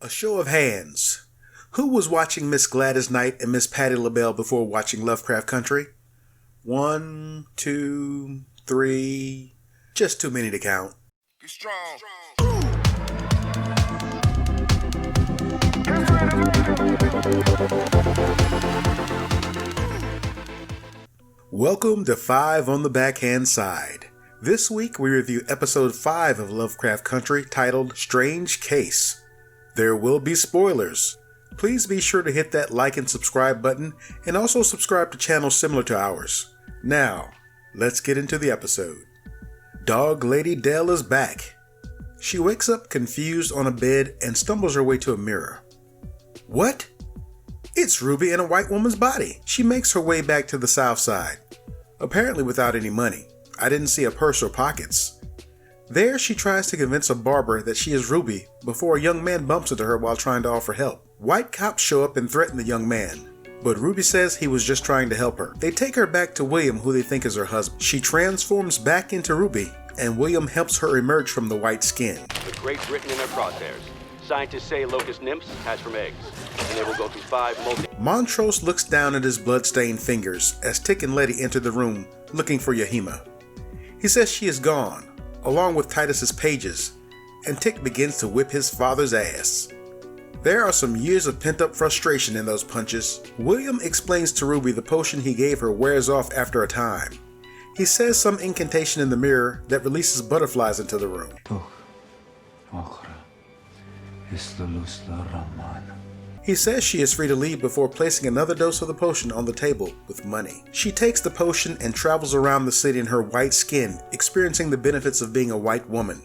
A show of hands. Who was watching Miss Gladys Knight and Miss Patti LaBelle before watching Lovecraft Country? 1, 2, 3. Just too many to count. Get strong. Welcome to 5 on the Backhand Side. This week we review episode 5 of Lovecraft Country titled Strange Case. There will be spoilers. Please be sure to hit that like and subscribe button and also subscribe to channels similar to ours. Now, let's get into the episode. Dog Lady Dell is back. She wakes up confused on a bed and stumbles her way to a mirror. What? It's Ruby in a white woman's body. She makes her way back to the south side, apparently without any money. I didn't see a purse or pockets. There she tries to convince a barber that she is Ruby before a young man bumps into her while trying to offer help. White cops show up and threaten the young man, but Ruby says he was just trying to help her. They take her back to William, who they think is her husband. She transforms back into Ruby, and William helps her emerge from the white skin. The Great Britain in their crosshairs. Scientists say locust nymphs hatch from eggs, and they will go through 5 multi- Montrose looks down at his blood-stained fingers as Tick and Letty enter the room looking for Yahima. He says she is gone, along with Titus's pages, and Tick begins to whip his father's ass. There are some years of pent-up frustration in those punches. William explains to Ruby the potion he gave her wears off after a time. He says some incantation in the mirror that releases butterflies into the room. He says she is free to leave before placing another dose of the potion on the table with money. She takes the potion and travels around the city in her white skin, experiencing the benefits of being a white woman.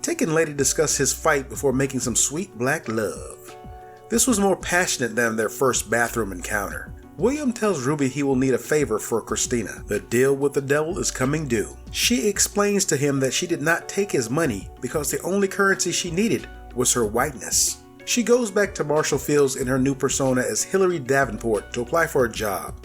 Tick and Letty discuss his fight before making some sweet black love. This was more passionate than their first bathroom encounter. William tells Ruby he will need a favor for Christina. The deal with the devil is coming due. She explains to him that she did not take his money because the only currency she needed was her whiteness. She goes back to Marshall Fields in her new persona as Hilary Davenport to apply for a job.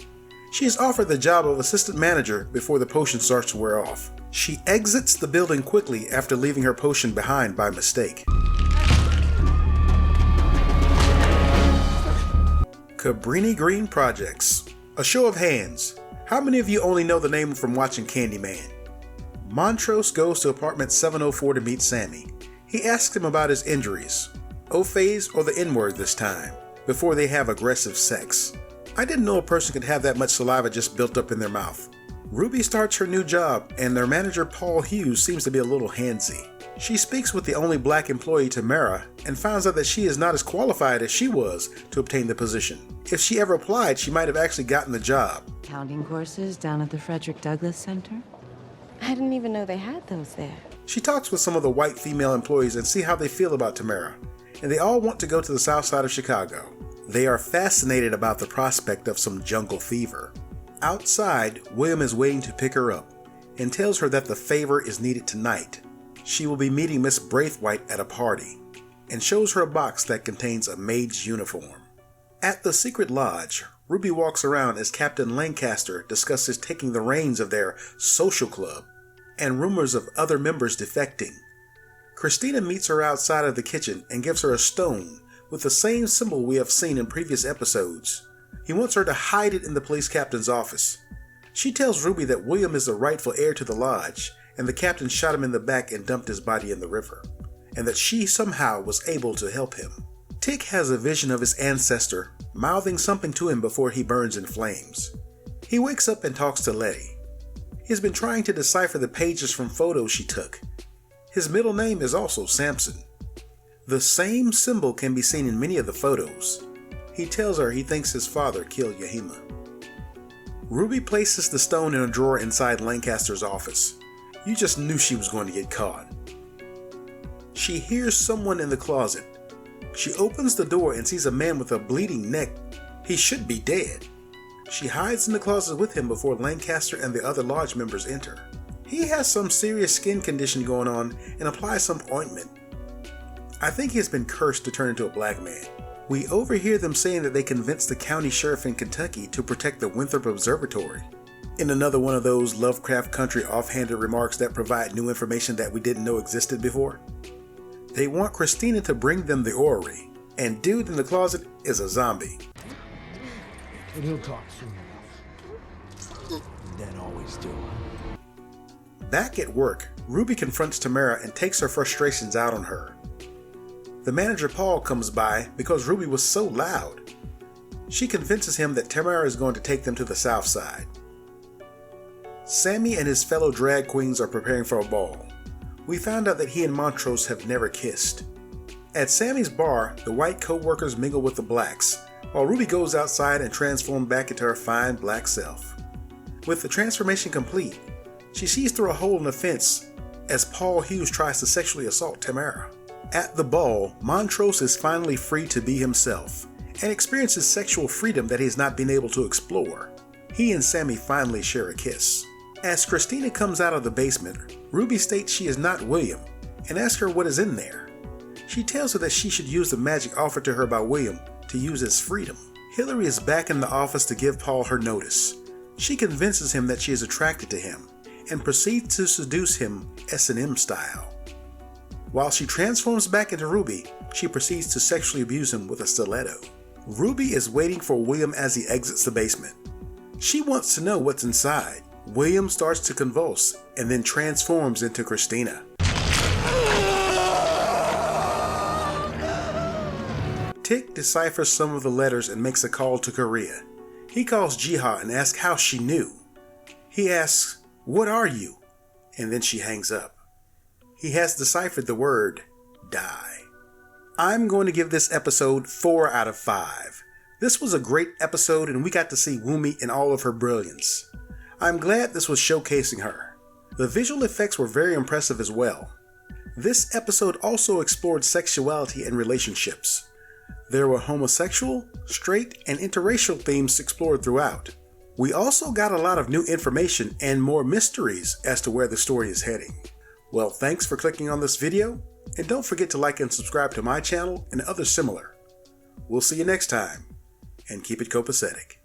She is offered the job of assistant manager before the potion starts to wear off. She exits the building quickly after leaving her potion behind by mistake. Cabrini Green Projects. A show of hands. How many of you only know the name from watching Candyman? Montrose goes to apartment 704 to meet Sammy. He asks him about his injuries, O-phase or the N-word this time, before they have aggressive sex. I didn't know a person could have that much saliva just built up in their mouth. Ruby starts her new job and their manager Paul Hughes seems to be a little handsy. She speaks with the only black employee, Tamara, and finds out that she is not as qualified as she was to obtain the position. If she ever applied, she might have actually gotten the job. Counting courses down at the Frederick Douglass Center? I didn't even know they had those there. She talks with some of the white female employees and see how they feel about Tamara, and they all want to go to the south side of Chicago. They are fascinated about the prospect of some jungle fever. Outside, William is waiting to pick her up and tells her that the favor is needed tonight. She will be meeting Miss Braithwaite at a party and shows her a box that contains a maid's uniform. At the secret lodge, Ruby walks around as Captain Lancaster discusses taking the reins of their social club and rumors of other members defecting. Christina meets her outside of the kitchen and gives her a stone with the same symbol we have seen in previous episodes. He wants her to hide it in the police captain's office. She tells Ruby that William is the rightful heir to the lodge and the captain shot him in the back and dumped his body in the river, and that she somehow was able to help him. Tick has a vision of his ancestor mouthing something to him before he burns in flames. He wakes up and talks to Letty. He's been trying to decipher the pages from photos she took. His middle name is also Samson. The same symbol can be seen in many of the photos. He tells her he thinks his father killed Yahima. Ruby places the stone in a drawer inside Lancaster's office. You just knew she was going to get caught. She hears someone in the closet. She opens the door and sees a man with a bleeding neck. He should be dead. She hides in the closet with him before Lancaster and the other lodge members enter. He has some serious skin condition going on and applies some ointment. I think he has been cursed to turn into a black man. We overhear them saying that they convinced the county sheriff in Kentucky to protect the Winthrop Observatory. In another one of those Lovecraft Country offhanded remarks that provide new information that we didn't know existed before, they want Christina to bring them the orrery, and dude in the closet is a zombie. But he'll talk soon enough. Then always do. Back at work, Ruby confronts Tamara and takes her frustrations out on her. The manager Paul comes by because Ruby was so loud. She convinces him that Tamara is going to take them to the south side. Sammy and his fellow drag queens are preparing for a ball. We found out that he and Montrose have never kissed. At Sammy's bar, the white co-workers mingle with the blacks, while Ruby goes outside and transforms back into her fine black self. With the transformation complete, she sees through a hole in the fence as Paul Hughes tries to sexually assault Tamara. At the ball, Montrose is finally free to be himself and experiences sexual freedom that he has not been able to explore. He and Sammy finally share a kiss. As Christina comes out of the basement, Ruby states she is not William and asks her what is in there. She tells her that she should use the magic offered to her by William to use as freedom. Hillary is back in the office to give Paul her notice. She convinces him that she is attracted to him and proceeds to seduce him S&M style. While she transforms back into Ruby, she proceeds to sexually abuse him with a stiletto. Ruby is waiting for William as he exits the basement. She wants to know what's inside. William starts to convulse and then transforms into Christina. Tick deciphers some of the letters and makes a call to Korea. He calls Jiha and asks how she knew. He asks, "What are you?" And then she hangs up. He has deciphered the word, die. I'm going to give this episode 4 out of 5. This was a great episode and we got to see Wumi in all of her brilliance. I'm glad this was showcasing her. The visual effects were very impressive as well. This episode also explored sexuality and relationships. There were homosexual, straight, and interracial themes explored throughout. We also got a lot of new information and more mysteries as to where the story is heading. Well, thanks for clicking on this video, and don't forget to like and subscribe to my channel and others similar. We'll see you next time, and keep it copacetic.